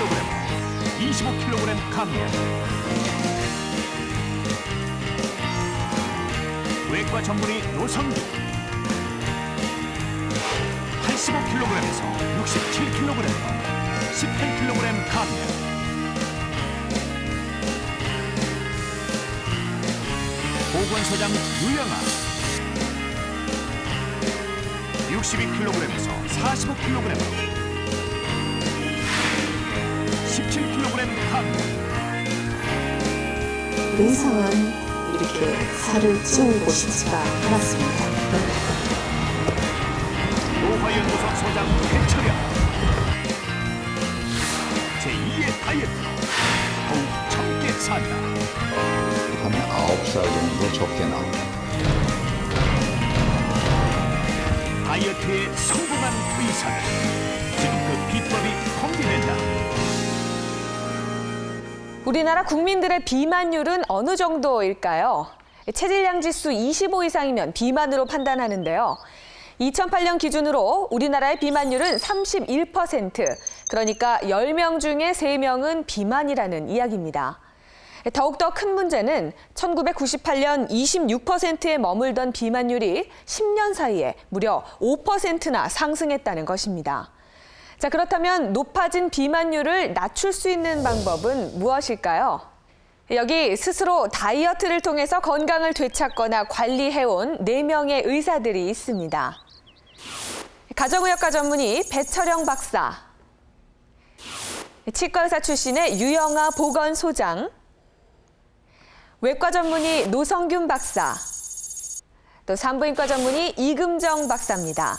25kg, 25kg 감량. 외과 전문의 노성규 85kg에서 67kg, 18kg 감량. 보건소장 유영아 62kg에서 45kg, 17kg 감량. 더 이상은 이렇게 살을 찌우고 싶지가 않았습니다. 노화연구소 소장 배철영 제2의 다이어트로 더욱 젊게 산다. 한 9살 정도 적게 나옵니다. 다이어트에 성공한 의사들, 지금 그 비법이 공개된다. 우리나라 국민들의 비만율은 어느 정도일까요? 체질량 지수 25 이상이면 비만으로 판단하는데요. 2008년 기준으로 우리나라의 비만율은 31%, 그러니까 10명 중에 3명은 비만이라는 이야기입니다. 더욱더 큰 문제는 1998년 26%에 머물던 비만율이 10년 사이에 무려 5%나 상승했다는 것입니다. 자, 그렇다면 높아진 비만율을 낮출 수 있는 방법은 무엇일까요? 여기 스스로 다이어트를 통해서 건강을 되찾거나 관리해온 4명의 의사들이 있습니다. 가정의학과 전문의 배철영 박사, 치과의사 출신의 유영아 보건소장, 외과 전문의 노성균 박사, 또 산부인과 전문의 이금정 박사입니다.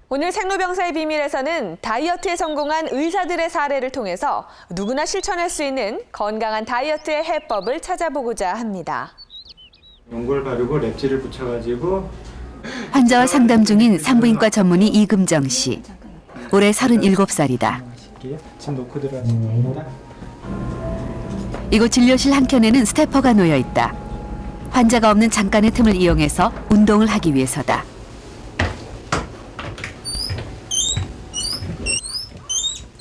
오늘 생로병사의 비밀에서는 다이어트에 성공한 의사들의 사례를 통해서 누구나 실천할 수 있는 건강한 다이어트의 해법을 찾아보고자 합니다. 연골 바르고 랩질을 붙여가지고 환자와 상담 중인 산부인과 전문의 이금정 씨. 올해 37살이다. 지금 놓고 들어가시면 됩니다. 이곳 진료실 한켠에는 스태퍼가 놓여 있다. 환자가 없는 잠깐의 틈을 이용해서 운동을 하기 위해서다.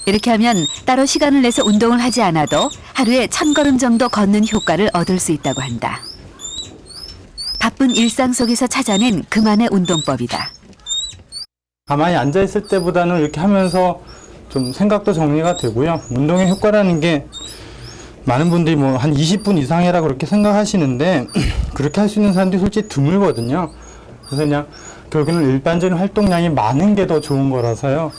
이렇게 하면 따로 시간을 내서 운동을 하지 않아도 하루에 1000걸음 정도 걷는 효과를 얻을 수 있다고 한다. 바쁜 일상 속에서 찾아낸 그만의 운동법이다. 가만히 앉아있을 때보다는 이렇게 하면서 좀 생각도 정리가 되고요. 운동의 효과라는 게 많은 분들이 뭐 한 20분 이상이라 그렇게 생각하시는데 그렇게 할 수 있는 사람들이 솔직히 드물거든요. 그래서 그냥 결국에는 일반적인 활동량이 많은 게 더 좋은 거라서요.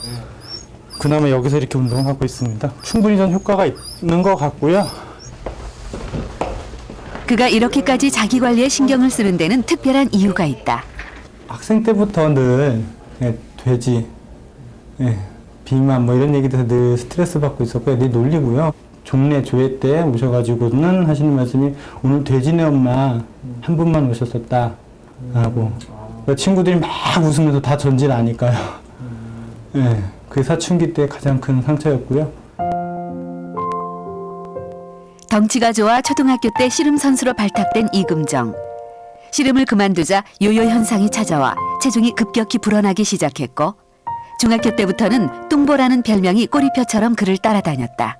그나마 여기서 이렇게 운동하고 있습니다. 충분히 전 효과가 있는 것 같고요. 그가 이렇게까지 자기 관리에 신경을 쓰는 데는 특별한 이유가 있다. 학생 때부터 늘 돼지, 비만 뭐 이런 얘기들에서 늘 스트레스 받고 있었고요. 늘 놀리고요. 종례 조회 때 오셔가지고는 하시는 말씀이 오늘 돼지네 엄마 한 분만 오셨었다 하고 친구들이 막 웃으면서 다 전질하니까요. 그게 사춘기 때 가장 큰 상처였고요. 덩치가 좋아 초등학교 때 씨름 선수로 발탁된 이금정. 씨름을 그만두자 요요 현상이 찾아와 체중이 급격히 불어나기 시작했고 중학교 때부터는 뚱보라는 별명이 꼬리표처럼 그를 따라다녔다.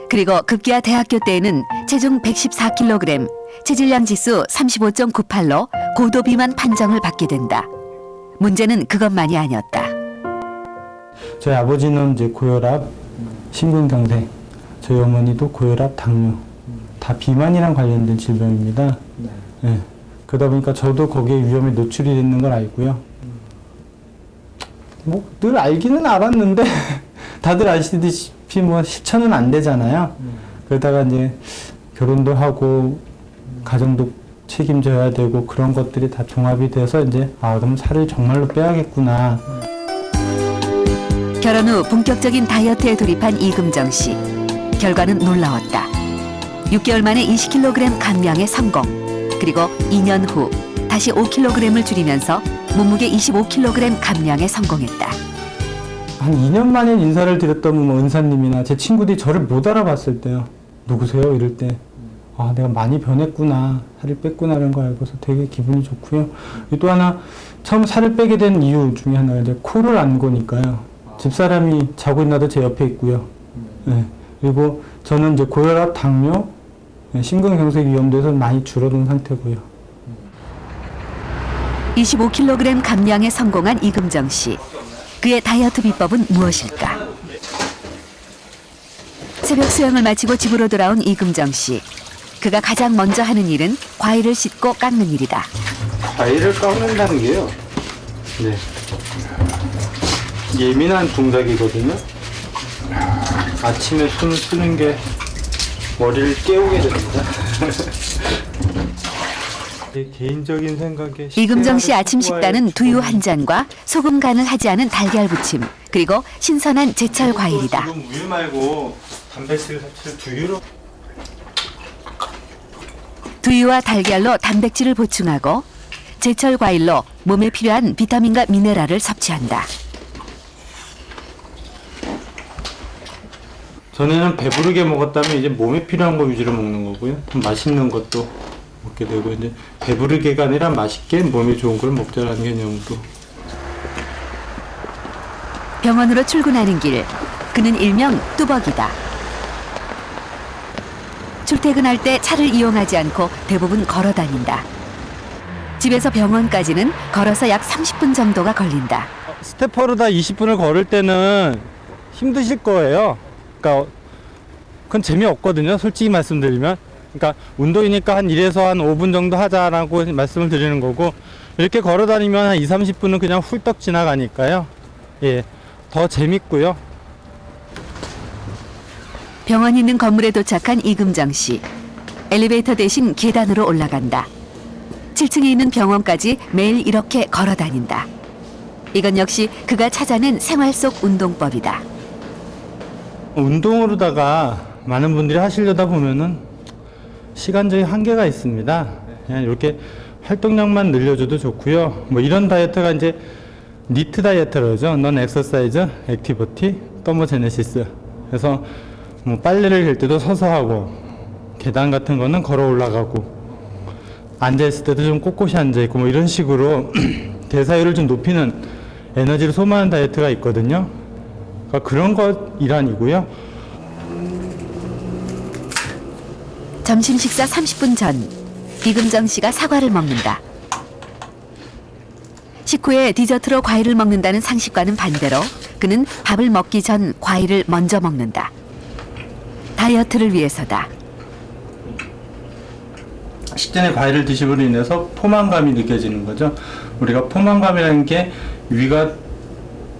그리고 급기야 대학교 때에는 체중 114kg, 체질량 지수 35.98로 고도 비만 판정을 받게 된다. 문제는 그것만이 아니었다. 저희 아버지는 이제 고혈압, 심근경색, 저희 어머니도 고혈압, 당뇨, 다 비만이랑 관련된 질병입니다. 그러다 보니까 저도 거기에 위험에 노출이 되는 걸 알고요. 뭐 늘 알기는 알았는데 다들 아시다시피 뭐 실천은 안 되잖아요. 그러다가 이제 결혼도 하고 가정도 책임져야 되고 그런 것들이 다 종합이 돼서 이제 그럼 살을 정말로 빼야겠구나. 결혼 후 본격적인 다이어트에 돌입한 이금정 씨. 결과는 놀라웠다. 6개월 만에 20kg 감량에 성공. 그리고 2년 후 다시 5kg을 줄이면서 몸무게 25kg 감량에 성공했다. 한 2년 만에 인사를 드렸던 뭐 은사님이나 제 친구들이 저를 못 알아봤을 때요. 누구세요? 이럴 때 내가 많이 변했구나, 살을 뺐구나 이런 거 알고서 되게 기분이 좋고요. 또 하나 처음 살을 빼게 된 이유 중에 하나가 이제 코를 안 고니까요. 집사람이 자고 있나도 제 옆에 있고요. 예. 그리고 저는 이제 고혈압, 당뇨, 심근경색 위험돼서 많이 줄어든 상태고요. 25kg 감량에 성공한 이금정 씨. 그의 다이어트 비법은 무엇일까? 새벽 수영을 마치고 집으로 돌아온 이금정 씨. 그가 가장 먼저 하는 일은 과일을 씻고 깎는 일이다. 과일을 깎는다는 게요. 네. 예민한 동작이거든요. 아침에 숨을 쉬는 게 머리를 깨우게 됩니다. 제 개인적인 생각에 이금정 씨 아침 식단은 두유 한 잔과 소금 간을 하지 않은 달걀 부침, 그리고 신선한 제철 과일이다. 지금 우유 말고 단백질 섭취를 두유로. 두유와 달걀로 단백질을 보충하고 제철 과일로 몸에 필요한 비타민과 미네랄을 섭취한다. 전에는 배부르게 먹었다면 이제 몸에 필요한 거 위주로 먹는 거고요. 좀 맛있는 것도 먹게 되고, 이제 배부르게가 아니라 맛있게 몸에 좋은 걸 먹자라는 개념으로. 병원으로 출근하는 길, 그는 일명 뚜벅이다. 출퇴근할 때 차를 이용하지 않고 대부분 걸어 다닌다. 집에서 병원까지는 걸어서 약 30분 정도가 걸린다. 스테퍼로 다 20분을 걸을 때는 힘드실 거예요. 그러니까 그건 재미없거든요. 솔직히 말씀드리면. 그러니까 운동이니까 한 1에서 한 5분 정도 하자라고 말씀을 드리는 거고, 이렇게 걸어 다니면 한 2, 30분은 그냥 훌떡 지나가니까요. 예. 더 재밌고요. 병원이 있는 건물에 도착한 이금정 씨. 엘리베이터 대신 계단으로 올라간다. 7층에 있는 병원까지 매일 이렇게 걸어 다닌다. 이건 역시 그가 찾아낸 생활 속 운동법이다. 운동으로다가 많은 분들이 하시려다 보면은 시간적인 한계가 있습니다. 그냥 이렇게 활동량만 늘려줘도 좋고요. 뭐 이런 다이어트가 이제 니트 다이어트라고 하죠. 넌 엑서사이즈, 액티비티, 더모제네시스. 그래서 뭐 빨래를 갤 때도 서서 하고, 계단 같은 거는 걸어 올라가고, 앉아있을 때도 좀 꼿꼿이 앉아있고, 뭐 이런 식으로 대사율을 좀 높이는 에너지를 소모하는 다이어트가 있거든요. 그러니까 그런 것 일환이고요. 점심 식사 30분 전, 이금정 씨가 사과를 먹는다. 식후에 디저트로 과일을 먹는다는 상식과는 반대로 그는 밥을 먹기 전 과일을 먼저 먹는다. 다이어트를 위해서다. 식전에 과일을 드심으로 인해서 포만감이 느껴지는 거죠. 우리가 포만감이라는 게 위가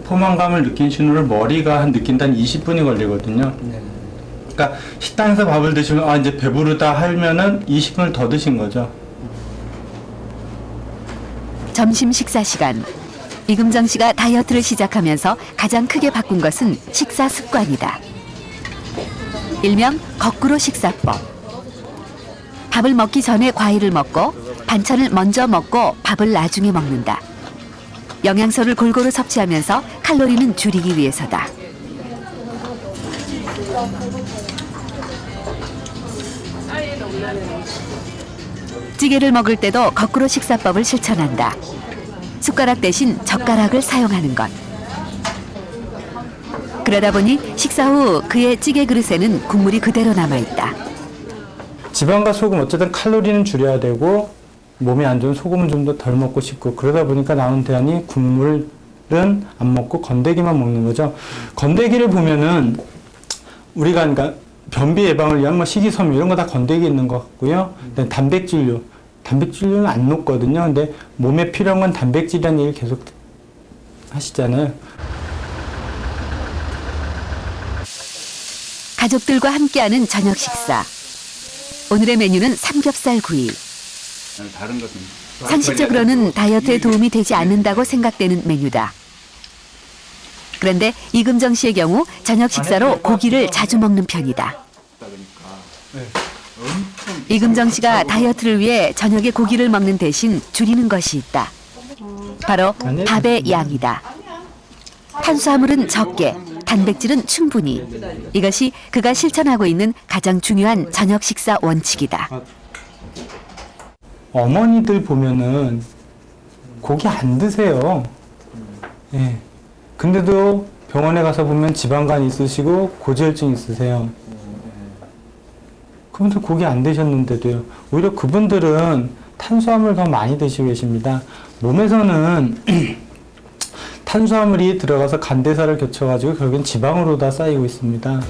포만감을 느낀 신호를 머리가 느낀다 한 20분이 걸리거든요. 그러니까 식당에서 밥을 드시면 아 이제 배부르다 하면은 20분을 더 드신 거죠. 점심 식사 시간. 이금정 씨가 다이어트를 시작하면서 가장 크게 바꾼 것은 식사 습관이다. 일명 거꾸로 식사법. 밥을 먹기 전에 과일을 먹고 반찬을 먼저 먹고 밥을 나중에 먹는다. 영양소를 골고루 섭취하면서 칼로리는 줄이기 위해서다. 찌개를 먹을 때도 거꾸로 식사법을 실천한다. 숟가락 대신 젓가락을 사용하는 것. 그러다 보니 식사 후 그의 찌개 그릇에는 국물이 그대로 남아있다. 지방과 소금 어쨌든 칼로리는 줄여야 되고 몸에 안 좋은 소금은 좀 더 덜 먹고 싶고, 그러다 보니까 나온 대안이 국물은 안 먹고 건더기만 먹는 거죠. 건더기를 보면은 우리가 그러니까 변비 예방을 위한 뭐 식이섬유 이런 거 다 건더기에 있는 것 같고요. 단백질류는 안 녹거든요. 근데 몸에 필요한 건 단백질이라는 얘기를 계속 하시잖아요. 가족들과 함께하는 저녁 식사. 오늘의 메뉴는 삼겹살 구이. 다른 것은 상식적으로는 다이어트에 도움이 되지 않는다고 생각되는 메뉴다. 그런데 이금정 씨의 경우 저녁 식사로 고기를 자주 먹는 편이다. 이금정 씨가 다이어트를 위해 저녁에 고기를 먹는 대신 줄이는 것이 있다. 바로 밥의 양이다. 탄수화물은 적게, 단백질은 충분히. 이것이 그가 실천하고 있는 가장 중요한 저녁 식사 원칙이다. 어머니들 보면은 고기 안 드세요. 예. 근데도 병원에 가서 보면 지방간 있으시고 고지혈증 있으세요. 그분들 고기 안 드셨는데도요. 오히려 그분들은 탄수화물 더 많이 드시고 계십니다. 몸에서는 탄수화물이 들어가서 간대사를 거쳐가지고 결국엔 지방으로 다 쌓이고 있습니다.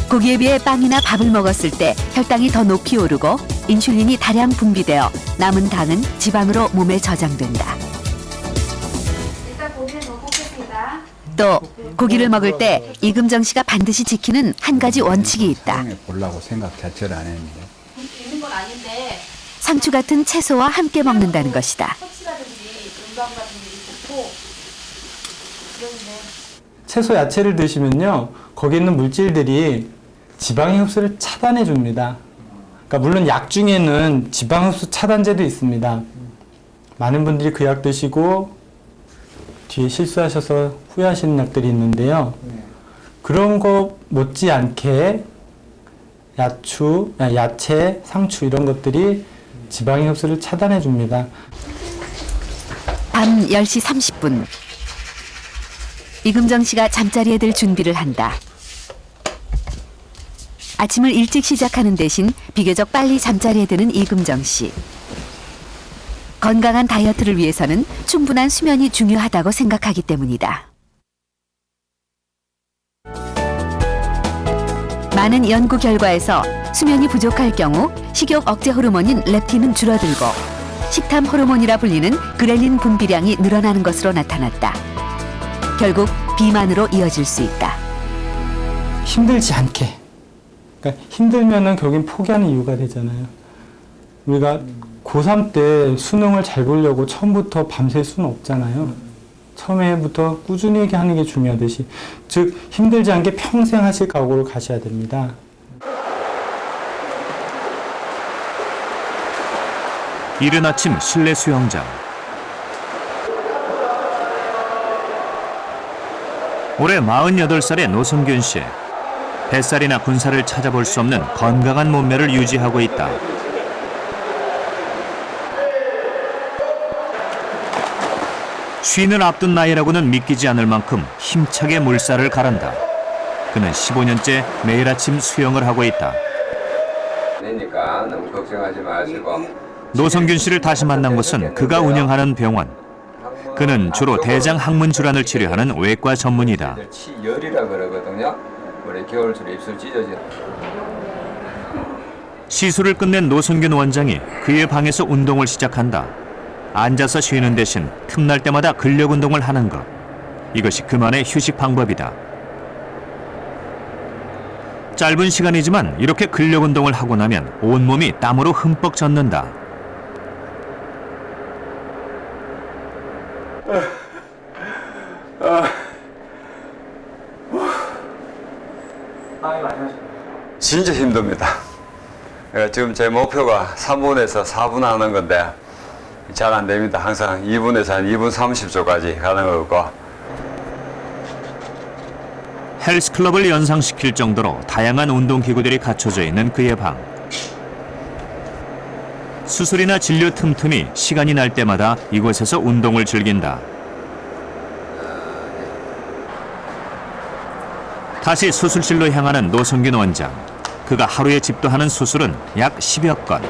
고기에 비해 빵이나 밥을 먹었을 때 혈당이 더 높이 오르고 인슐린이 다량 분비되어 남은 당은 지방으로 몸에 저장된다. 또 고기를 먹을 때 이금정 씨가 반드시 지키는 한 가지 원칙이 있다. 보려고 생각 자체를 안 했는데. 있는 건 아닌데 상추 같은 채소와 함께 먹는다는 것이다. 섭취라든지 음방 같은 게 좋고 그런데 채소 야채를 드시면요, 거기 있는 물질들이 지방의 흡수를 차단해 줍니다. 그러니까 물론 약 중에는 지방 흡수 차단제도 있습니다. 많은 분들이 그 약 드시고 뒤에 실수하셔서 후회하시는 약들이 있는데요. 그런 거 못지않게 야채, 상추 이런 것들이 지방의 흡수를 차단해 줍니다. 밤 10시 30분. 이금정 씨가 잠자리에 들 준비를 한다. 아침을 일찍 시작하는 대신 비교적 빨리 잠자리에 드는 이금정 씨. 건강한 다이어트를 위해서는 충분한 수면이 중요하다고 생각하기 때문이다. 많은 연구 결과에서 수면이 부족할 경우 식욕 억제 호르몬인 렙틴은 줄어들고 식탐 호르몬이라 불리는 그렐린 분비량이 늘어나는 것으로 나타났다. 결국 비만으로 이어질 수 있다. 힘들지 않게. 그러니까 힘들면은 결국엔 포기하는 이유가 되잖아요. 우리가 고3 때 수능을 잘 보려고 처음부터 밤샐 수는 없잖아요. 처음에부터 꾸준히 하는 게 중요하듯이. 즉, 힘들지 않게 평생 하실 각오를 가셔야 됩니다. 이른 아침 실내 수영장. 올해 48살의 노성균 씨. 뱃살이나 군살을 찾아볼 수 없는 건강한 몸매를 유지하고 있다. 쉰을 앞둔 나이라고는 믿기지 않을 만큼 힘차게 물살을 가른다. 그는 15년째 매일 아침 수영을 하고 있다. 그러니까 너무 걱정하지 마시고. 노성균 씨를 다시 만난 곳은 그가 운영하는 병원. 그는 주로 대장 항문 질환을 치료하는 외과 전문의다. 치열이라 그러거든요. 우리 겨울철에 입술 찢어진. 시술을 끝낸 노성균 원장이 그의 방에서 운동을 시작한다. 앉아서 쉬는 대신 틈날 때마다 근력 운동을 하는 것. 이것이 그만의 휴식 방법이다. 짧은 시간이지만 이렇게 근력 운동을 하고 나면 온몸이 땀으로 흠뻑 젖는다. 진짜 힘듭니다. 지금 제 목표가 3분에서 4분 하는 건데 잘 안 됩니다. 항상 2분에서 한 2분 30초까지 가는 거고. 헬스클럽을 연상시킬 정도로 다양한 운동기구들이 갖춰져 있는 그의 방. 수술이나 진료 틈틈이 시간이 날 때마다 이곳에서 운동을 즐긴다. 다시 수술실로 향하는 노성균 원장. 그가 하루에 집도하는 수술은 약 10여 건.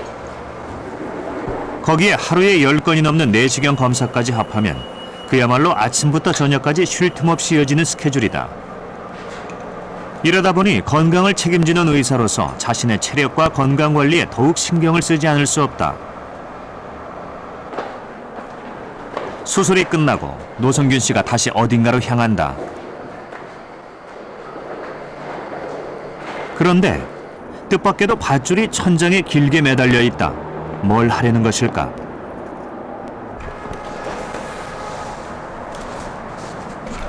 거기에 하루에 10건이 넘는 내시경 검사까지 합하면 그야말로 아침부터 저녁까지 쉴 틈 없이 이어지는 스케줄이다. 이러다 보니 건강을 책임지는 의사로서 자신의 체력과 건강 관리에 더욱 신경을 쓰지 않을 수 없다. 수술이 끝나고 노성균 씨가 다시 어딘가로 향한다. 그런데 뜻밖에도 밧줄이 천장에 길게 매달려 있다. 뭘 하려는 것일까?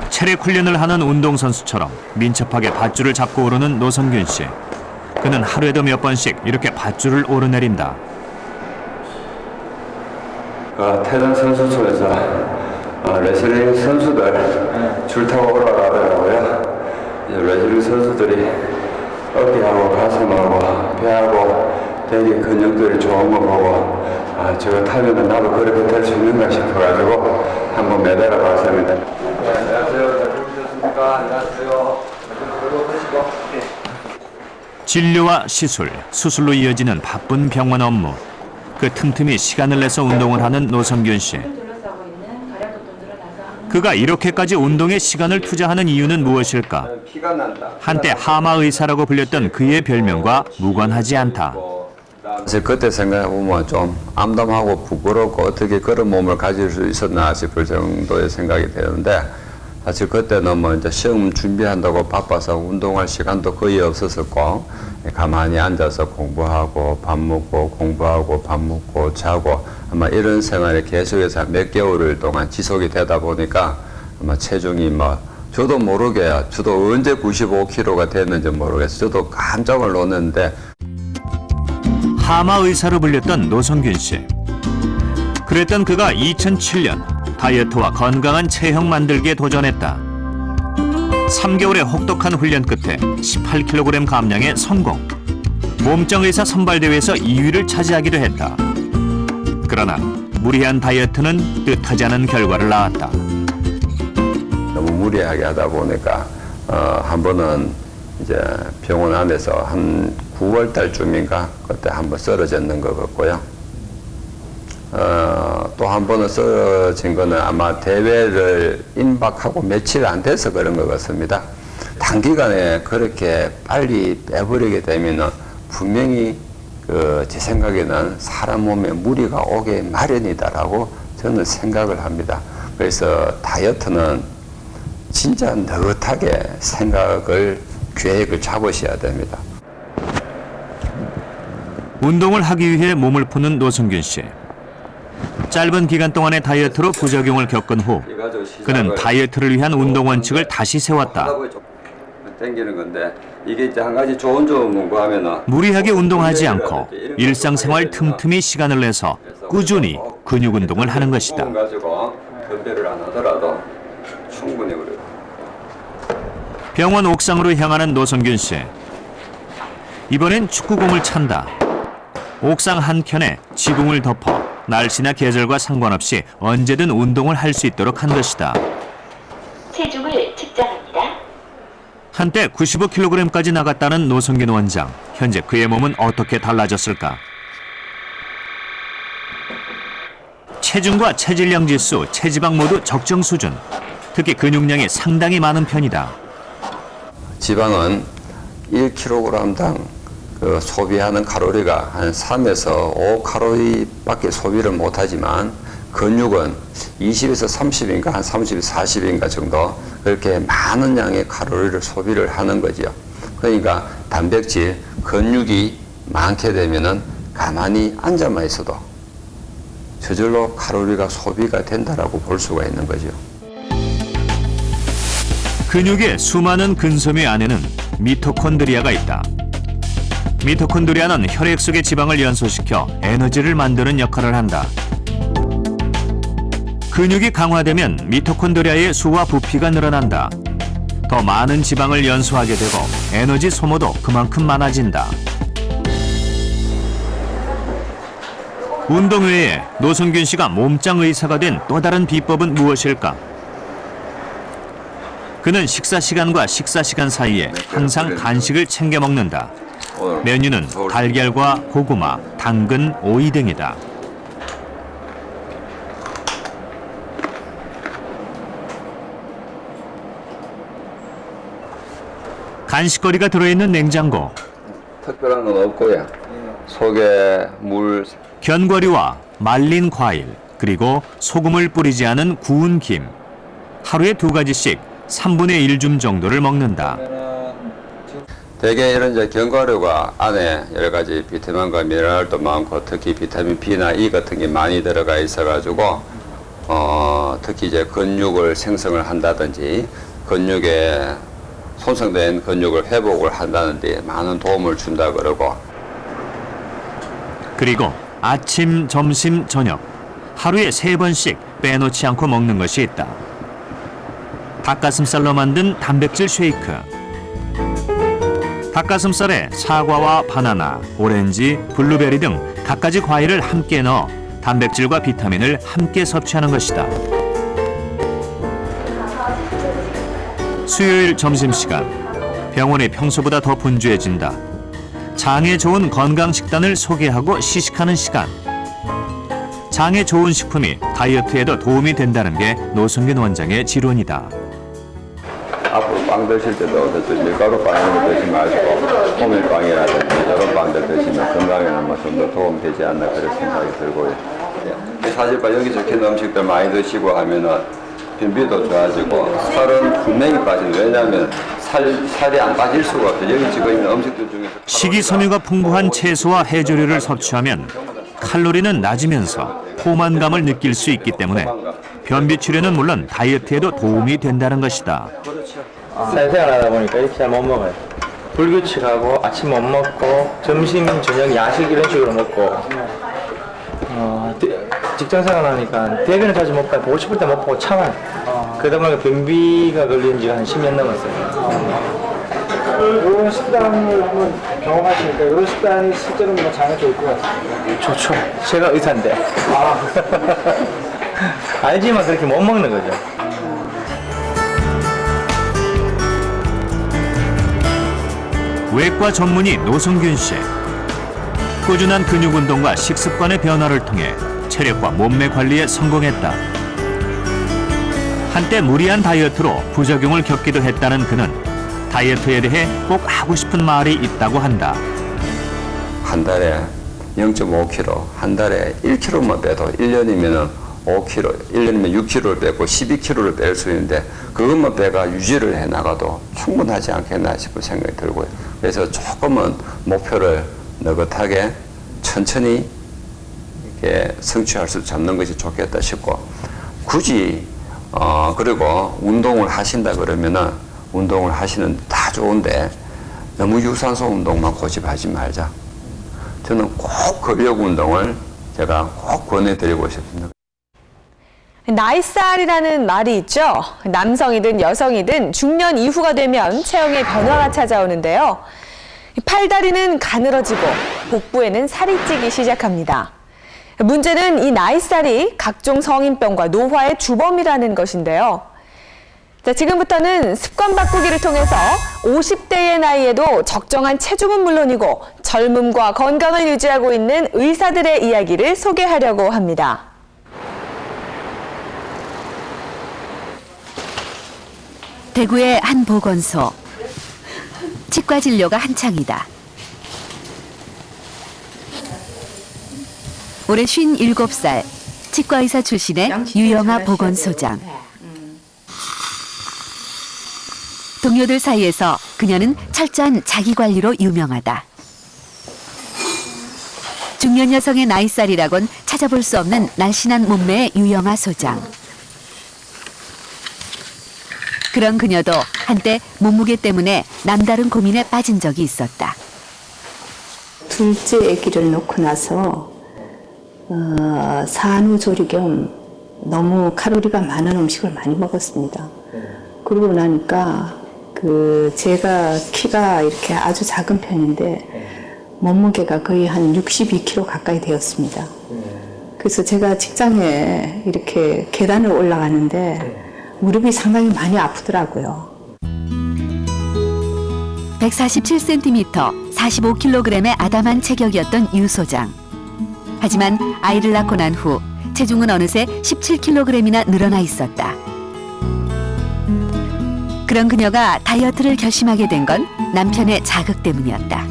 체력 훈련을 하는 운동선수처럼 민첩하게 밧줄을 잡고 오르는 노성균 씨. 그는 하루에도 몇 번씩 이렇게 밧줄을 오르내린다. 태전 선수촌에서 레슬링 선수들 줄 타고 올라가더라고요. 이제 레슬링 선수들이 어깨하고 가슴하고 배하고 되게 근육들이 좋은 거 보고 저거 타면 나도 그렇게 될 수 있는가 싶어가지고 한번 매달아 봤습니다. 안녕하세요. 진료와 시술, 수술로 이어지는 바쁜 병원 업무. 그 틈틈이 시간을 내서 운동을 하는 노성균 씨. 그가 이렇게까지 운동에 시간을 투자하는 이유는 무엇일까? 피가 난다. 한때 하마 의사라고 불렸던 그의 별명과 무관하지 않다. 사실 그때 생각해보면 좀 암담하고 부끄럽고 어떻게 그런 몸을 가질 수 있었나 싶을 정도의 생각이 되는데, 사실 그때는 뭐 이제 시험 준비한다고 바빠서 운동할 시간도 거의 없었었고, 가만히 앉아서 공부하고 밥 먹고 공부하고 밥 먹고 자고 아마 이런 생활이 계속해서 몇 개월 동안 지속이 되다 보니까 아마 체중이 뭐 저도 모르게 저도 언제 95kg가 됐는지 모르겠어요. 저도 깜짝을 놀랐는데 하마 의사로 불렸던 노성균 씨. 그랬던 그가 2007년 다이어트와 건강한 체형 만들기에 도전했다. 3개월의 혹독한 훈련 끝에 18kg 감량에 성공. 몸짱 의사 선발대회에서 2위를 차지하기도 했다. 그러나 무리한 다이어트는 뜻하지 않은 결과를 낳았다. 너무 무리하게 하다 보니까 한 번은 이제 병원 안에서 한 9월 달쯤인가 그때 한번 쓰러졌는 것 같고요. 또 한 번은 쓰러진 거는 아마 대회를 임박하고 며칠 안 돼서 그런 것 같습니다. 단기간에 그렇게 빨리 빼버리게 되면은 분명히 제 생각에는 사람 몸에 무리가 오게 마련이다라고 저는 생각을 합니다. 그래서 다이어트는 진짜 느긋하게 계획을 잡으셔야 됩니다. 운동을 하기 위해 몸을 푸는 노성균 씨. 짧은 기간 동안의 다이어트로 부작용을 겪은 후 그는 다이어트를 위한 운동 원칙을 다시 세웠다. 땡기는 건데 이게 이제 한 가지 좋은 점은 뭔가 하면은 무리하게 운동하지 않고 일상생활 틈틈이 시간을 내서 꾸준히 근육 운동을 하는 것이다. 가지고 급배를 안 하더라도 충분히 그래요. 병원 옥상으로 향하는 노성균 씨. 이번엔 축구공을 찬다. 옥상 한켠에 지붕을 덮어 날씨나 계절과 상관없이 언제든 운동을 할 수 있도록 한 것이다. 체중을 측정합니다. 한때 95kg까지 나갔다는 노성균 원장. 현재 그의 몸은 어떻게 달라졌을까? 체중과 체질량 지수, 체지방 모두 적정 수준. 특히 근육량이 상당히 많은 편이다. 지방은 1kg당 소비하는 칼로리가 한 3에서 5칼로리밖에 소비를 못하지만 근육은 20에서 30인가 한 30, 40인가 정도 그렇게 많은 양의 칼로리를 소비를 하는 거죠. 그러니까 단백질, 근육이 많게 되면은 가만히 앉아만 있어도 저절로 칼로리가 소비가 된다라고 볼 수가 있는 거죠. 근육의 수많은 근섬유 안에는 미토콘드리아가 있다. 미토콘드리아는 혈액 속의 지방을 연소시켜 에너지를 만드는 역할을 한다. 근육이 강화되면 미토콘드리아의 수와 부피가 늘어난다. 더 많은 지방을 연소하게 되고 에너지 소모도 그만큼 많아진다. 운동 외에 노성균 씨가 몸짱 의사가 된 또 다른 비법은 무엇일까? 그는 식사 시간과 식사 시간 사이에 항상 간식을 챙겨 먹는다. 메뉴는 달걀과 고구마, 당근, 오이 등이다. 간식거리가 들어있는 냉장고, 특별한 건 없고요. 속에 물, 견과류와 말린 과일, 그리고 소금을 뿌리지 않은 구운 김. 하루에 2가지씩 3분의 1줌 정도를 먹는다. 대개 이런 이제 견과류가 안에 여러 가지 비타민과 미네랄도 많고 특히 비타민 B나 E 같은 게 많이 들어가 있어가지고 특히 이제 근육을 생성을 한다든지 근육에 손상된 근육을 회복을 한다는 데 많은 도움을 준다 그러고 그리고 아침, 점심, 저녁 하루에 3번씩 빼놓지 않고 먹는 것이 있다. 닭가슴살로 만든 단백질 쉐이크. 닭가슴살에 사과와 바나나, 오렌지, 블루베리 등 갖가지 과일을 함께 넣어 단백질과 비타민을 함께 섭취하는 것이다. 수요일 점심시간 병원이 평소보다 더 분주해진다. 장에 좋은 건강 식단을 소개하고 시식하는 시간. 장에 좋은 식품이 다이어트에도 도움이 된다는 게 노승균 원장의 지론이다. 앞으로 빵 드실 때도 밀가루 빵 이런 거 드시지 마시고 호밀빵이라든지 이런 빵들 드시면 건강에는 좀 더 도움이 되지 않나 그런 생각이 들고요. 사실 여기서 이렇게 음식들 많이 드시고 하면은 변비도 좋아지고 살은 분명히 빠지는 왜냐하면 살이 안 빠질 수가 없어요. 여기 지금 있는 음식들 중에서 식이섬유가 풍부한 채소와 해조류를 섭취하면 칼로리는 낮으면서 포만감을 느낄 수 있기 때문에 변비 치료는 물론 다이어트에도 도움이 된다는 것이다. 사회생활 하다 보니까 이렇게 잘 못 먹어요. 불규칙하고 아침 못 먹고 점심, 저녁, 야식 이런 식으로 먹고 직장생활 하니까 대변을 자주 못 가요. 보고 싶을 때 못 보고 참아요. 그러다 보니까 변비가 걸린 지가 한 10년 넘었어요. 이런 식단을 한번 경험하시니까 이런 식단이 실제로 뭐 장에 좋을 것 같아요. 좋죠. 제가 의사인데. 알지만 그렇게 못 먹는 거죠. 외과 전문의 노승균 씨. 꾸준한 근육 운동과 식습관의 변화를 통해 체력과 몸매 관리에 성공했다. 한때 무리한 다이어트로 부작용을 겪기도 했다는 그는 다이어트에 대해 꼭 하고 싶은 말이 있다고 한다. 한 달에 0.5kg, 한 달에 1kg만 빼도 1년이면 5kg, 1년이면 6kg를 빼고 12kg를 뺄 수 있는데 그것만 빼가 유지를 해나가도 충분하지 않겠나 싶은 생각이 들고요. 그래서 조금은 목표를 느긋하게 천천히 이렇게 성취할 수 잡는 것이 좋겠다 싶고 굳이 그리고 운동을 하신다 그러면은 운동을 하시는 다 좋은데 너무 유산소 운동만 고집하지 말자. 저는 꼭 근력 운동을 제가 꼭 권해드리고 싶습니다. 나이살이라는 말이 있죠. 남성이든 여성이든 중년 이후가 되면 체형의 변화가 찾아오는데요. 팔다리는 가늘어지고 복부에는 살이 찌기 시작합니다. 문제는 이 나이살이 각종 성인병과 노화의 주범이라는 것인데요. 자, 지금부터는 습관 바꾸기를 통해서 50대의 나이에도 적정한 체중은 물론이고 젊음과 건강을 유지하고 있는 의사들의 이야기를 소개하려고 합니다. 대구의 한 보건소. 치과 진료가 한창이다. 올해 57살 치과의사 출신의 유영아 보건소장. 동료들 사이에서 그녀는 철저한 자기관리로 유명하다. 중년 여성의 나이살이라곤 찾아볼 수 없는 날씬한 몸매의 유영아 소장. 그런 그녀도 한때 몸무게 때문에 남다른 고민에 빠진 적이 있었다. 둘째 아기를 놓고 나서 산후조리 겸 너무 칼로리가 많은 음식을 많이 먹었습니다. 그러고 나니까 제가 키가 이렇게 아주 작은 편인데 몸무게가 거의 한 62kg 가까이 되었습니다. 그래서 제가 직장에 이렇게 계단을 올라가는데 무릎이 상당히 많이 아프더라고요. 147cm, 45kg의 아담한 체격이었던 유 소장. 하지만 아이를 낳고 난 후 체중은 어느새 17kg이나 늘어나 있었다. 그런 그녀가 다이어트를 결심하게 된 건 남편의 자극 때문이었다.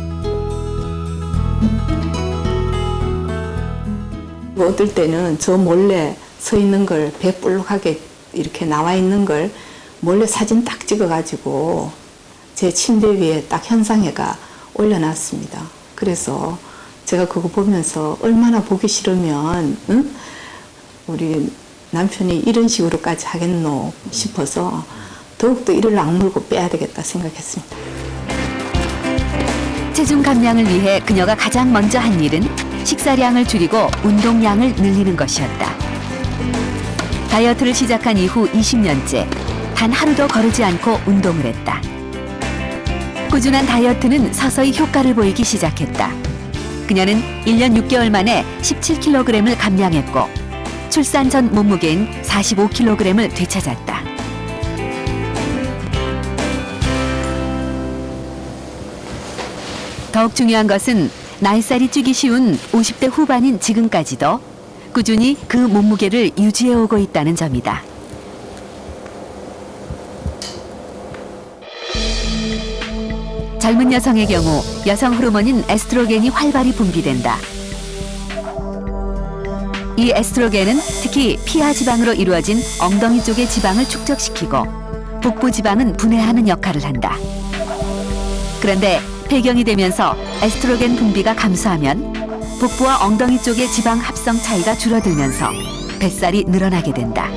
어떨 때는 저 몰래 서 있는 걸 배불룩하게 이렇게 나와 있는 걸 몰래 사진 딱 찍어가지고 제 침대 위에 딱 현상해가 올려놨습니다. 그래서 제가 그거 보면서 얼마나 보기 싫으면 우리 남편이 이런 식으로까지 하겠노 싶어서 더욱더 이를 악물고 빼야 되겠다 생각했습니다. 체중 감량을 위해 그녀가 가장 먼저 한 일은 식사량을 줄이고 운동량을 늘리는 것이었다. 다이어트를 시작한 이후 20년째 단 하루도 거르지 않고 운동을 했다. 꾸준한 다이어트는 서서히 효과를 보이기 시작했다. 그녀는 1년 6개월 만에 17kg을 감량했고 출산 전 몸무게인 45kg을 되찾았다. 더욱 중요한 것은 나이살이 찌기 쉬운 50대 후반인 지금까지도 꾸준히 그 몸무게를 유지해오고 있다는 점이다. 젊은 여성의 경우 여성 호르몬인 에스트로겐이 활발히 분비된다. 이 에스트로겐은 특히 피하 지방으로 이루어진 엉덩이 쪽의 지방을 축적시키고 복부 지방은 분해하는 역할을 한다. 그런데 폐경이 되면서 에스트로겐 분비가 감소하면 복부와 엉덩이 쪽의 지방 합성 차이가 줄어들면서 뱃살이 늘어나게 된다.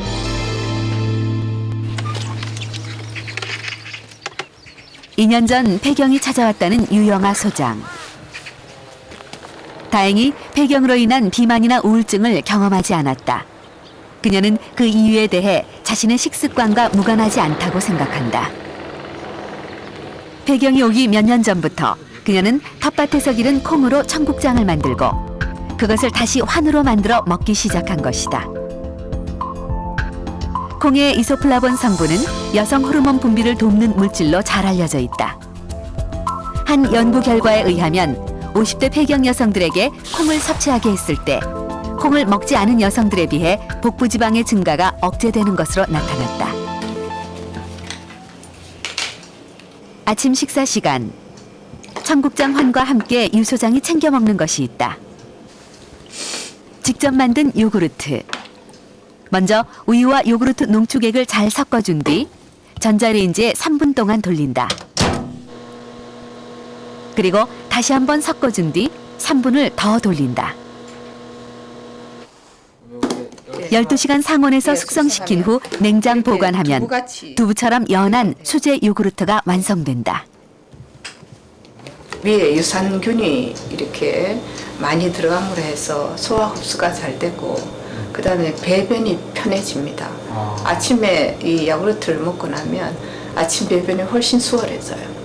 (2년) 전 폐경이 찾아왔다는 유영아 소장. 다행히 폐경으로 인한 비만이나 우울증을 경험하지 않았다. 그녀는 그 이유에 대해 자신의 식습관과 무관하지 않다고 생각한다. 폐경이 오기 몇 년 전부터 그녀는 텃밭에서 기른 콩으로 청국장을 만들고 그것을 다시 환으로 만들어 먹기 시작한 것이다. 콩의 이소플라본 성분은 여성 호르몬 분비를 돕는 물질로 잘 알려져 있다. 한 연구 결과에 의하면 50대 폐경 여성들에게 콩을 섭취하게 했을 때 콩을 먹지 않은 여성들에 비해 복부 지방의 증가가 억제되는 것으로 나타났다. 아침 식사 시간, 청국장 환과 함께 유 소장이 챙겨 먹는 것이 있다. 직접 만든 요구르트. 먼저 우유와 요구르트 농축액을 잘 섞어준 뒤 전자레인지에 3분 동안 돌린다. 그리고 다시 한번 섞어준 뒤 3분을 더 돌린다. 12시간 상온에서 숙성시킨 후 냉장 보관하면 두부처럼 연한 수제 요구르트가 완성된다. 위에 유산균이 이렇게 많이 들어감으로 해서 소화 흡수가 잘 되고 그다음에 배변이 편해집니다. 아침에 이 야구르트를 먹고 나면 아침 배변이 훨씬 수월해져요.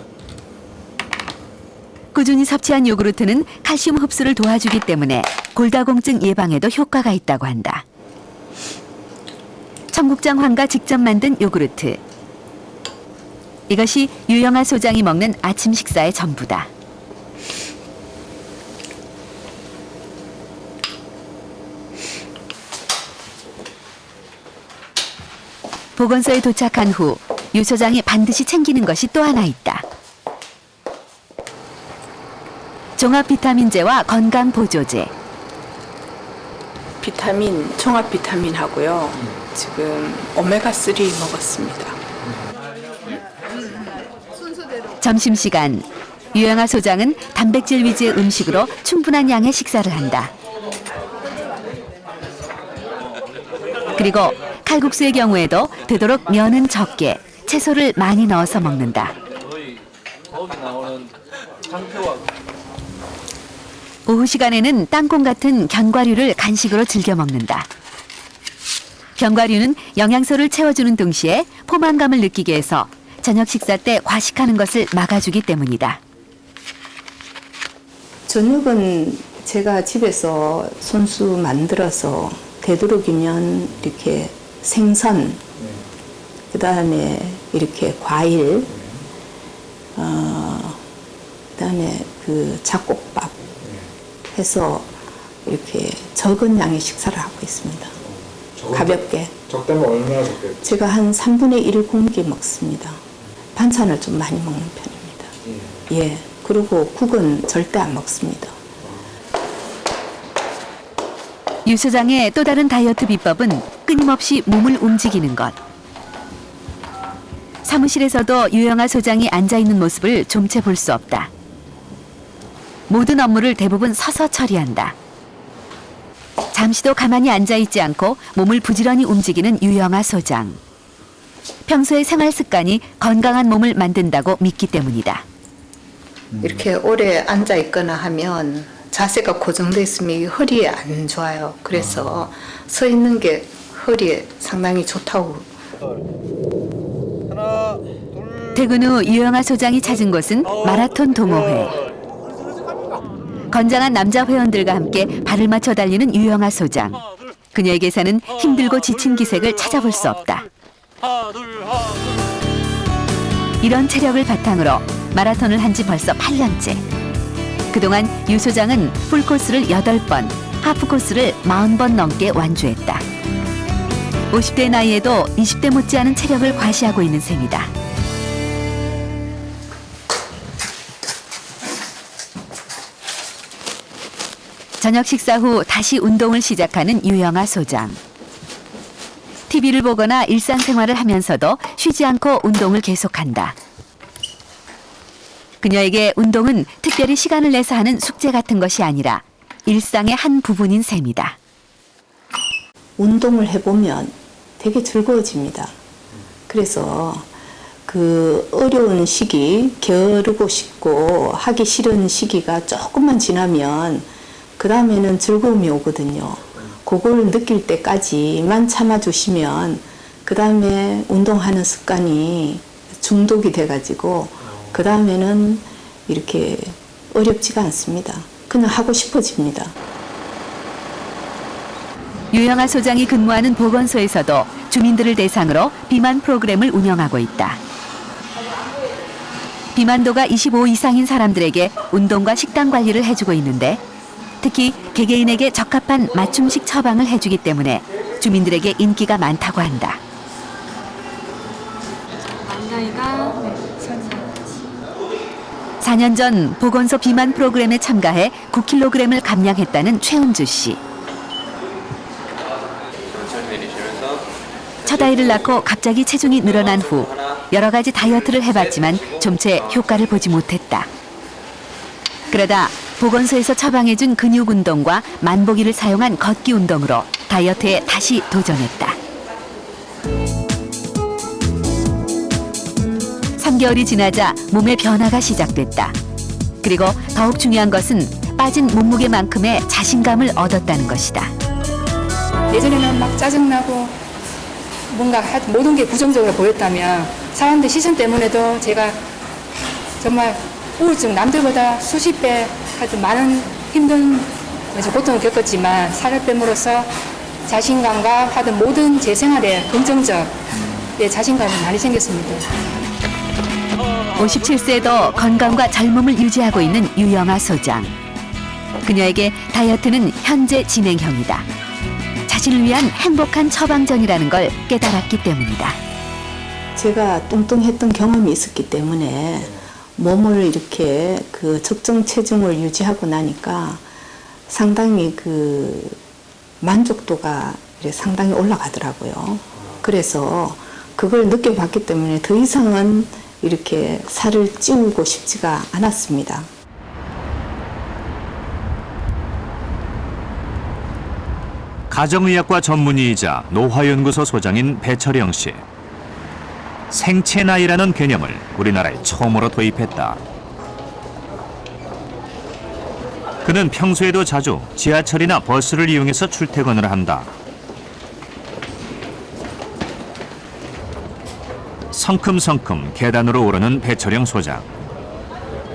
꾸준히 섭취한 요구르트는 칼슘 흡수를 도와주기 때문에 골다공증 예방에도 효과가 있다고 한다. 청국장 환과 직접 만든 요구르트. 이것이 유영아 소장이 먹는 아침 식사의 전부다. 보건소에 도착한 후 유 소장이 반드시 챙기는 것이 또 하나 있다. 종합 비타민제와 건강 보조제. 비타민, 종합 비타민하고요. 지금 오메가3 먹었습니다. 점심시간, 유영아 소장은 단백질 위주의 음식으로 충분한 양의 식사를 한다. 그리고 칼국수의 경우에도 되도록 면은 적게, 채소를 많이 넣어서 먹는다. 오후 시간에는 땅콩 같은 견과류를 간식으로 즐겨 먹는다. 견과류는 영양소를 채워주는 동시에 포만감을 느끼게 해서 저녁 식사 때 과식하는 것을 막아주기 때문이다. 저녁은 제가 집에서 손수 만들어서 되도록이면 이렇게 생선, 그다음에 이렇게 과일, 그다음에 그 잡곡밥 해서 이렇게 적은 양의 식사를 하고 있습니다. 가볍게. 적다면 얼마나 적게? 제가 한 3분의 1 공기 먹습니다. 반찬을 좀 많이 먹는 편입니다. 예. 그리고 국은 절대 안 먹습니다. 유 소장의 또 다른 다이어트 비법은 끊임없이 몸을 움직이는 것. 사무실에서도 유영아 소장이 앉아있는 모습을 좀 채 볼 수 없다. 모든 업무를 대부분 서서 처리한다. 잠시도 가만히 앉아있지 않고 몸을 부지런히 움직이는 유영아 소장. 평소의 생활 습관이 건강한 몸을 만든다고 믿기 때문이다. 이렇게 오래 앉아 있거나 하면 자세가 고정돼 있으면 이 허리에 안 좋아요. 그래서 서 있는 게 허리에 상당히 좋다고. 퇴근 후 유영아 소장이 찾은 곳은 마라톤 동호회. 건장한 남자 회원들과 함께 발을 맞춰 달리는 유영아 소장. 그녀에게서는 힘들고 지친 기색을 찾아볼 수 없다. 이런 체력을 바탕으로 마라톤을 한 지 벌써 8년째. 그동안 유 소장은 풀코스를 8번, 하프코스를 40번 넘게 완주했다. 50대 나이에도 20대 못지않은 체력을 과시하고 있는 셈이다. 저녁 식사 후 다시 운동을 시작하는 유영아 소장. TV를 보거나 일상생활을 하면서도 쉬지 않고 운동을 계속한다. 그녀에게 운동은 특별히 시간을 내서 하는 숙제 같은 것이 아니라 일상의 한 부분인 셈이다. 운동을 해보면 되게 즐거워집니다. 그래서 그 어려운 시기, 게으르고 싶고 하기 싫은 시기가 조금만 지나면 그 다음에는 즐거움이 오거든요. 그걸 느낄 때까지만 참아주시면 그 다음에 운동하는 습관이 중독이 돼가지고 그 다음에는 이렇게 어렵지가 않습니다. 그냥 하고 싶어집니다. 유영아 소장이 근무하는 보건소에서도 주민들을 대상으로 비만 프로그램을 운영하고 있다. 비만도가 25 이상인 사람들에게 운동과 식단 관리를 해주고 있는데 특히 개개인에게 적합한 맞춤식 처방을 해주기 때문에 주민들에게 인기가 많다고 한다. 나이가 4년 전 보건소 비만 프로그램에 참가해 9kg을 감량했다는 최은주 씨. 첫 아이를 낳고 갑자기 체중이 늘어난 후 여러 가지 다이어트를 해봤지만 좀채 효과를 보지 못했다. 그러다 보건소에서 처방해준 근육 운동과 만보기를 사용한 걷기 운동으로 다이어트에 다시 도전했다. 3개월이 지나자 몸의 변화가 시작됐다. 그리고 더욱 중요한 것은 빠진 몸무게만큼의 자신감을 얻었다는 것이다. 예전에는 막 짜증나고 뭔가 모든 게 부정적으로 보였다면 사람들 시선 때문에도 제가 정말 우울증 남들보다 수십 배 하여튼 많은 힘든 고통을 겪었지만 살을 뺨으로써 자신감과 하여튼 모든 제 생활에 긍정적 자신감이 많이 생겼습니다. 57세도 건강과 젊음을 유지하고 있는 유영아 소장. 그녀에게 다이어트는 현재 진행형이다. 자신을 위한 행복한 처방전이라는 걸 깨달았기 때문이다. 제가 뚱뚱했던 경험이 있었기 때문에 몸을 이렇게 그 적정 체중을 유지하고 나니까 상당히 그 만족도가 상당히 올라가더라고요. 그래서 그걸 느껴봤기 때문에 더 이상은 이렇게 살을 찌우고 싶지가 않았습니다. 가정의학과 전문의이자 노화연구소 소장인 배철영 씨. 생체 나이라는 개념을 우리나라에 처음으로 도입했다. 그는 평소에도 자주 지하철이나 버스를 이용해서 출퇴근을 한다. 성큼성큼 계단으로 오르는 배철영 소장.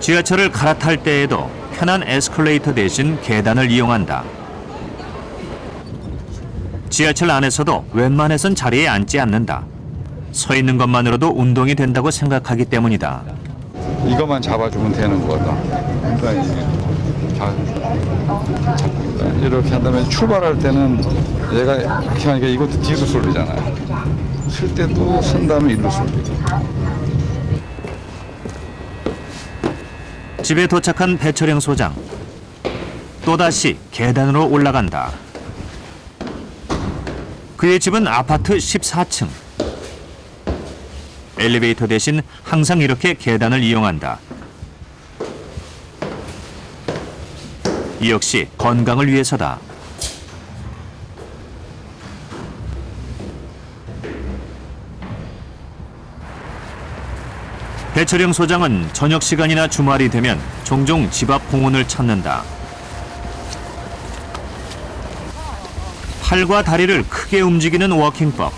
지하철을 갈아탈 때에도 편한 에스컬레이터 대신 계단을 이용한다. 지하철 안에서도 웬만해선 자리에 앉지 않는다. 서 있는 것만으로도 운동이 된다고 생각하기 때문이다. 이것만 잡아주면 되는 거다. 그러니까 이렇게 한 다음에 출발할 때는 얘가 이렇게 하니까 이것도 뒤로 쏠리잖아요. 쓸 때도 쓴 다음에 일로 쏠리고. 집에 도착한 배철영 소장. 또다시 계단으로 올라간다. 그의 집은 아파트 14층. 엘리베이터 대신 항상 이렇게 계단을 이용한다. 이 역시 건강을 위해서다. 배철영 소장은 저녁 시간이나 주말이 되면 종종 집 앞 공원을 찾는다. 팔과 다리를 크게 움직이는 워킹법.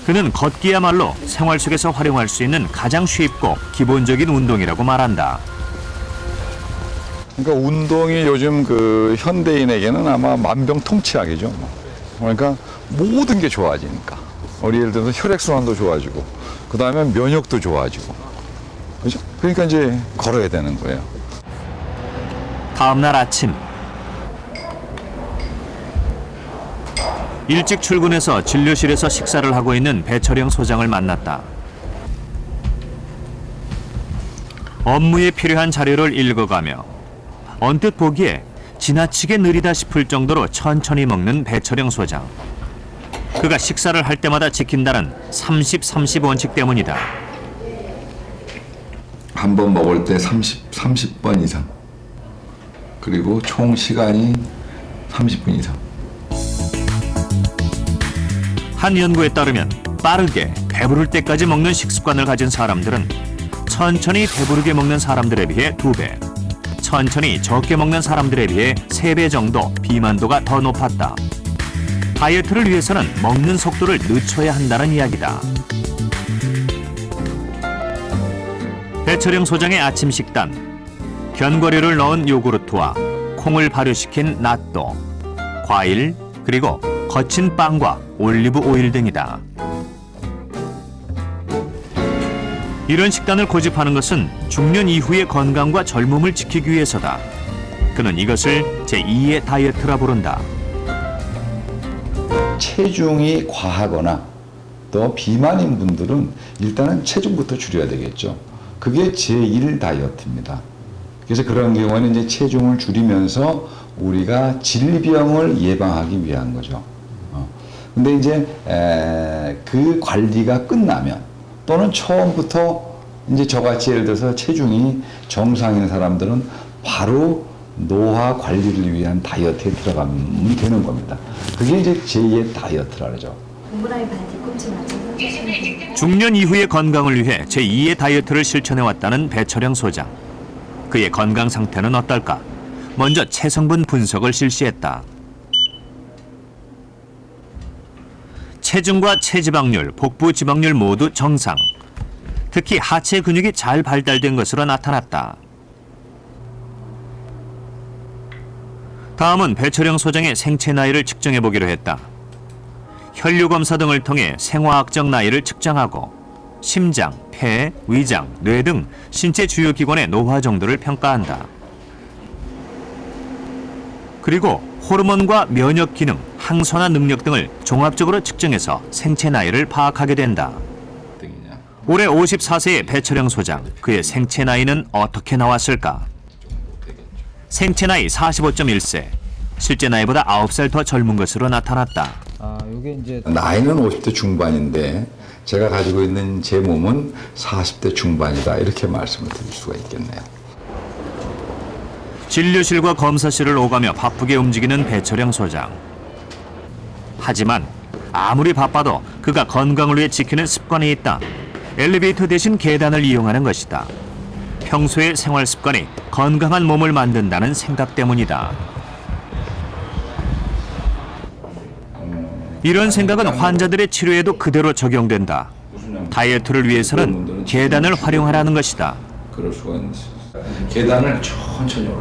그는 걷기야말로 생활 속에서 활용할 수 있는 가장 쉽고 기본적인 운동이라고 말한다. 그러니까 운동이 요즘 그 현대인에게는 아마 만병통치약이죠. 그러니까 모든 게 좋아지니까. 우리 예를 들어서 혈액순환도 좋아지고, 그 다음에 면역도 좋아지고, 그죠? 그러니까 이제 걸어야 되는 거예요. 다음 날 아침 일찍 출근해서 진료실에서 식사를 하고 있는 배철영 소장을 만났다. 업무에 필요한 자료를 읽어가며 언뜻 보기에 지나치게 느리다 싶을 정도로 천천히 먹는 배철영 소장. 그가 식사를 할 때마다 지킨다는 30-30 원칙 때문이다. 한 번 먹을 때 30번 이상. 그리고 총 시간이 30분 이상. 한 연구에 따르면 빠르게 배부를 때까지 먹는 식습관을 가진 사람들은 천천히 배부르게 먹는 사람들에 비해 2배, 천천히 적게 먹는 사람들에 비해 3배 정도 비만도가 더 높았다. 다이어트를 위해서는 먹는 속도를 늦춰야 한다는 이야기다. 배철영 소장의 아침 식단. 견과류를 넣은 요구르트와 콩을 발효시킨 낫또, 과일, 그리고 거친 빵과 올리브 오일 등이다. 이런 식단을 고집하는 것은 중년 이후의 건강과 젊음을 지키기 위해서다. 그는 이것을 제2의 다이어트라 부른다. 체중이 과하거나 또 비만인 분들은 일단은 체중부터 줄여야 되겠죠. 그게 제1 다이어트입니다. 그래서 그런 경우에는 이제 체중을 줄이면서 우리가 질병을 예방하기 위한 거죠. 근데 이제 그 관리가 끝나면 또는 처음부터 이제 저같이 예를 들어서 체중이 정상인 사람들은 바로 노화 관리를 위한 다이어트에 들어가면 되는 겁니다. 그게 이제 제2의 다이어트라 그러죠. 중년 이후의 건강을 위해 제2의 다이어트를 실천해왔다는 배철영 소장. 그의 건강 상태는 어떨까? 먼저 체성분 분석을 실시했다. 체중과 체지방률, 복부 지방률 모두 정상. 특히 하체 근육이 잘 발달된 것으로 나타났다. 다음은 배철영 소장의 생체 나이를 측정해 보기로 했다. 혈류 검사 등을 통해 생화학적 나이를 측정하고 심장, 폐, 위장, 뇌 등 신체 주요 기관의 노화 정도를 평가한다. 그리고 호르몬과 면역 기능, 항산화 능력 등을 종합적으로 측정해서 생체 나이를 파악하게 된다. 올해 54세의 배철영 소장, 그의 생체 나이는 어떻게 나왔을까? 생체 나이 45.1세, 실제 나이보다 9살 더 젊은 것으로 나타났다. 이게 이제 나이는 50대 중반인데 제가 가지고 있는 제 몸은 40대 중반이다. 이렇게 말씀을 드릴 수가 있겠네요. 진료실과 검사실을 오가며 바쁘게 움직이는 배철영 소장. 하지만 아무리 바빠도 그가 건강을 위해 지키는 습관이 있다. 엘리베이터 대신 계단을 이용하는 것이다. 평소의 생활 습관이 건강한 몸을 만든다는 생각 때문이다. 이런 생각은 환자들의 치료에도 그대로 적용된다. 다이어트를 위해서는 계단을 활용하라는 것이다. 그럴 수가 있는 계단을 천천히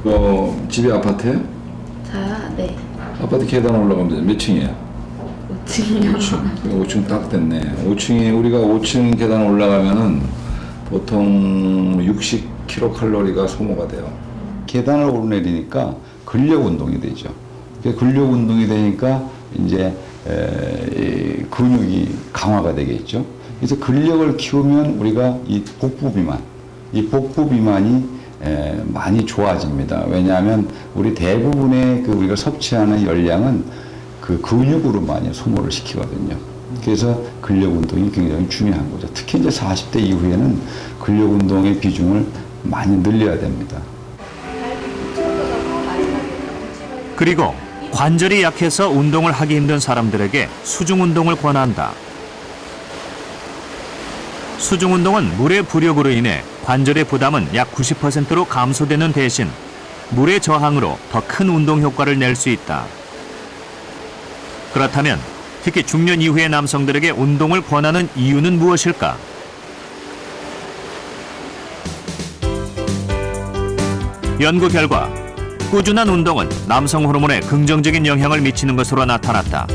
오라고. 집이 아파트예요? 네. 아파트 계단 올라가면 몇 층이에요? 5층이요. 5층 딱 됐네. 5층에 우리가 5층 계단 올라가면은 보통 60kcal 소모가 돼요. 계단을 오르내리니까 근력 운동이 되죠. 근력 운동이 되니까 이제 근육이 강화가 되겠죠. 그래서 근력을 키우면 우리가 이 복부 비만이 많이 좋아집니다. 왜냐하면 우리 대부분의 그 우리가 섭취하는 열량은 그 근육으로 많이 소모를 시키거든요. 그래서 근력 운동이 굉장히 중요한 거죠. 특히 이제 40대 이후에는 근력 운동의 비중을 많이 늘려야 됩니다. 그리고 관절이 약해서 운동을 하기 힘든 사람들에게 수중 운동을 권한다. 수중 운동은 물의 부력으로 인해 관절의 부담은 약 90%로 감소되는 대신 물의 저항으로 더 큰 운동 효과를 낼 수 있다. 그렇다면 특히 중년 이후의 남성들에게 운동을 권하는 이유는 무엇일까? 연구 결과 꾸준한 운동은 남성 호르몬에 긍정적인 영향을 미치는 것으로 나타났다.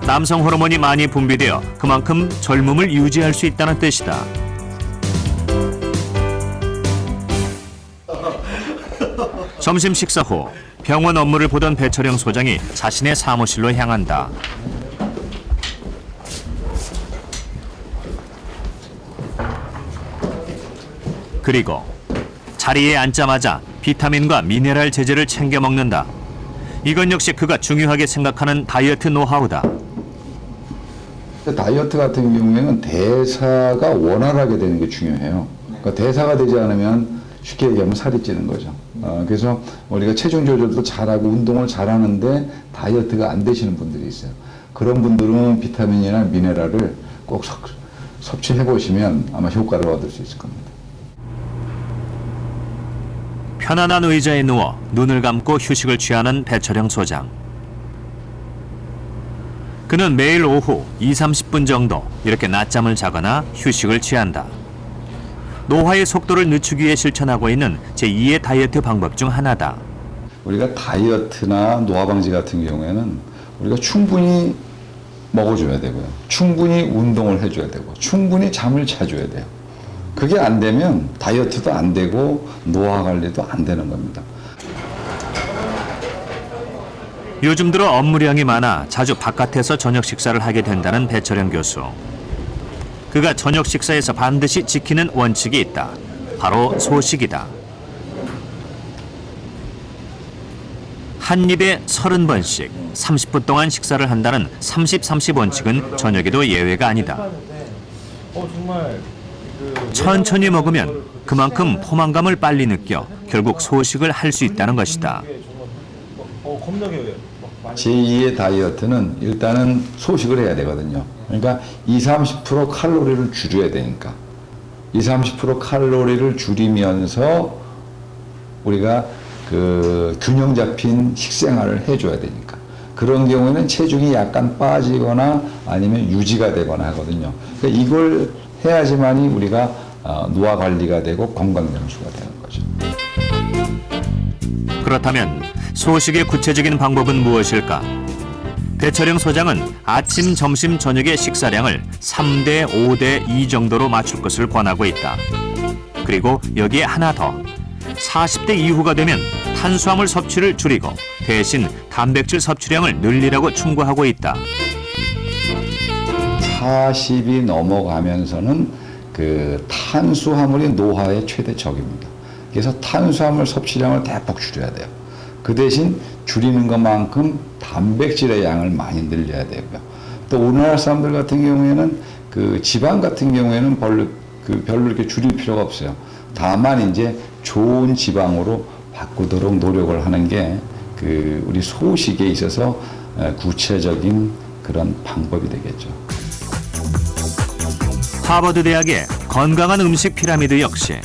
남성 호르몬이 많이 분비되어 그만큼 젊음을 유지할 수 있다는 뜻이다. 점심 식사 후 병원 업무를 보던 배철영 소장이 자신의 사무실로 향한다. 그리고 자리에 앉자마자 비타민과 미네랄 제제를 챙겨 먹는다. 이건 역시 그가 중요하게 생각하는 다이어트 노하우다. 다이어트 같은 경우에는 대사가 원활하게 되는 게 중요해요. 그러니까 대사가 되지 않으면 쉽게 얘기하면 살이 찌는 거죠. 그래서 우리가 체중 조절도 잘하고 운동을 잘하는데 다이어트가 안 되시는 분들이 있어요. 그런 분들은 비타민이나 미네랄을 꼭 섭취해 보시면 아마 효과를 얻을 수 있을 겁니다. 편안한 의자에 누워 눈을 감고 휴식을 취하는 배철영 소장. 그는 매일 오후 20-30분 정도 이렇게 낮잠을 자거나 휴식을 취한다. 노화의 속도를 늦추기 위해 실천하고 있는 제2의 다이어트 방법 중 하나다. 우리가 다이어트나 노화 방지 같은 경우에는 우리가 충분히 먹어줘야 되고요. 충분히 운동을 해줘야 되고 충분히 잠을 자줘야 돼요. 그게 안 되면 다이어트도 안 되고 노화 관리도 안 되는 겁니다. 요즘 들어 업무량이 많아 자주 바깥에서 저녁 식사를 하게 된다는 배철영 교수. 그가 저녁 식사에서 반드시 지키는 원칙이 있다. 바로 소식이다. 한 입에 30번씩 30분 동안 식사를 한다는 30-30 원칙은 저녁에도 예외가 아니다. 천천히 먹으면 그만큼 포만감을 빨리 느껴 결국 소식을 할 수 있다는 것이다. 제2의 다이어트는 일단은 소식을 해야 되거든요. 그러니까 20-30% 칼로리를 줄여야 되니까 20-30% 칼로리를 줄이면서 우리가 그 균형 잡힌 식생활을 해줘야 되니까 그런 경우에는 체중이 약간 빠지거나 아니면 유지가 되거나 하거든요. 그러니까 이걸 해야지만이 우리가 노화 관리가 되고 건강 장수가 되는 거죠. 그렇다면 소식의 구체적인 방법은 무엇일까? 배철영 소장은 아침, 점심, 저녁의 식사량을 3대, 5대 2 정도로 맞출 것을 권하고 있다. 그리고 여기에 하나 더. 40대 이후가 되면 탄수화물 섭취를 줄이고 대신 단백질 섭취량을 늘리라고 충고하고 있다. 40이 넘어가면서는 그 탄수화물이 노화의 최대 적입니다. 그래서 탄수화물 섭취량을 대폭 줄여야 돼요. 그 대신 줄이는 것만큼 단백질의 양을 많이 늘려야 되고요. 또 우리나라 사람들 같은 경우에는 그 지방 같은 경우에는 별로 이렇게 줄일 필요가 없어요. 다만 이제 좋은 지방으로 바꾸도록 노력을 하는 게 그 우리 소식에 있어서 구체적인 그런 방법이 되겠죠. 하버드 대학의 건강한 음식 피라미드 역시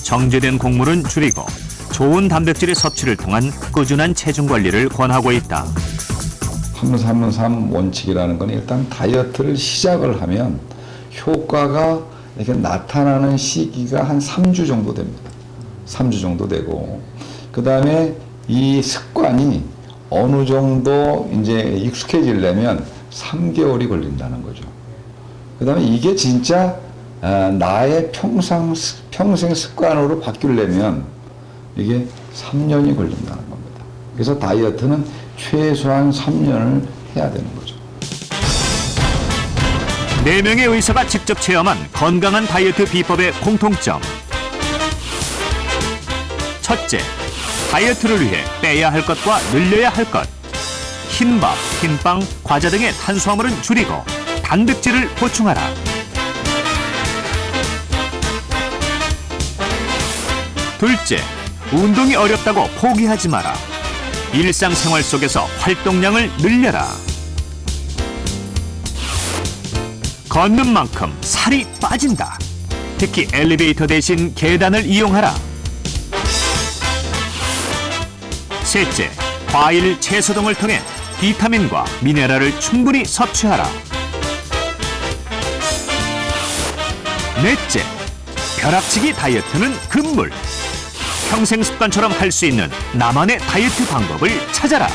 정제된 곡물은 줄이고 좋은 단백질의 섭취를 통한 꾸준한 체중 관리를 권하고 있다. 3-3-3 원칙이라는 건 일단 다이어트를 시작을 하면 효과가 이렇게 나타나는 시기가 한 3주 정도 됩니다. 3주 정도 되고 그 다음에 이 습관이 어느 정도 이제 익숙해지려면 3개월이 걸린다는 거죠. 그 다음에 이게 진짜 나의 평생 습관으로 바뀌려면 이게 3년이 걸린다는 겁니다. 그래서 다이어트는 최소한 3년을 해야 되는 거죠. 4명의 의사가 직접 체험한 건강한 다이어트 비법의 공통점. 첫째, 다이어트를 위해 빼야 할 것과 늘려야 할 것. 흰밥, 흰빵, 과자 등의 탄수화물은 줄이고 단백질을 보충하라. 둘째, 운동이 어렵다고 포기하지 마라. 일상생활 속에서 활동량을 늘려라. 걷는 만큼 살이 빠진다. 특히 엘리베이터 대신 계단을 이용하라. 셋째, 과일, 채소 등을 통해 비타민과 미네랄을 충분히 섭취하라. 넷째, 벼락치기 다이어트는 금물. 평생 습관처럼 할 수 있는 나만의 다이어트 방법을 찾아라.